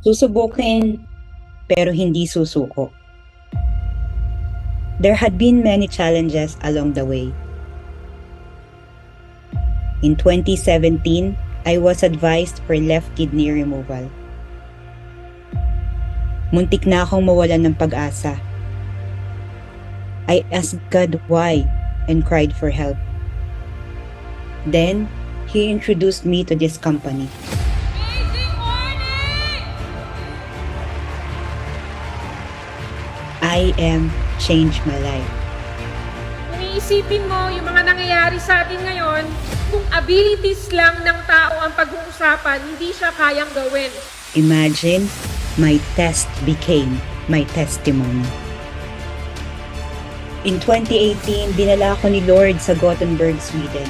Susubukin, pero hindi susuko. There had been many challenges along the way. In 2017, I was advised for left kidney removal. Muntik na akong mawalan ng pag-asa. I asked God why and cried for help. Then, He introduced me to this company. I am changed my life. Kung iisipin mo yung mga nangyayari sa atin ngayon, kung abilities lang ng tao ang pag-uusapan, hindi siya kayang gawin. Imagine, my test became my testimony. In 2018, dinala ako ni Lord sa Gothenburg, Sweden.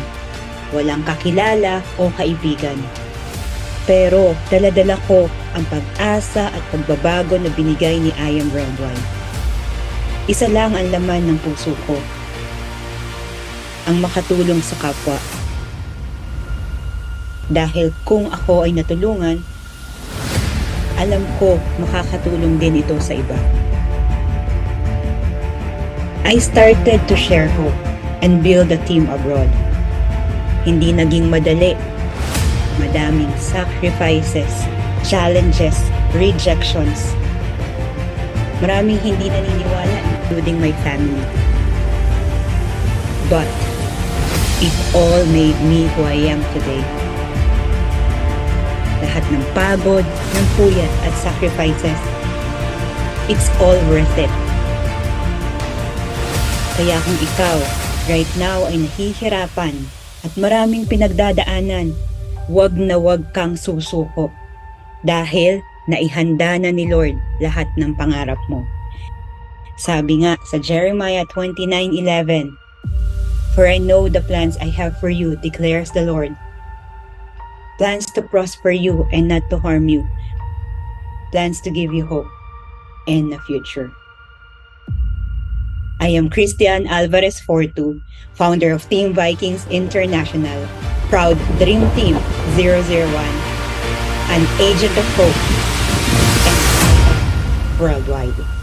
Walang kakilala o kaibigan. Pero dala-dala ko ang pag-asa at pagbabago na binigay ni I Am Worldwide. Isa lang ang laman ng puso ko. Ang makatulong sa kapwa. Dahil kung ako ay natulungan, alam ko makakatulong din ito sa iba. I started to share hope and build a team abroad. Hindi naging madali. Madaming sacrifices, challenges, rejections. Maraming hindi naniniwala, including my family. But it all made me who I am today. Lahat ng pagod, ng puyat at sacrifices, it's all worth it. Kaya kung ikaw, right now ay nahihirapan at maraming pinagdadaanan, wag na wag kang susuko. Dahil naihanda na ni Lord lahat ng pangarap mo. Sabi nga sa Jeremiah 29:11, "For I know the plans I have for you, declares the Lord. Plans to prosper you and not to harm you. Plans to give you hope and a future." I am Christian Alvarez Fortu, founder of Team Vikings International, proud Dream Team 001, an agent of hope and worldwide.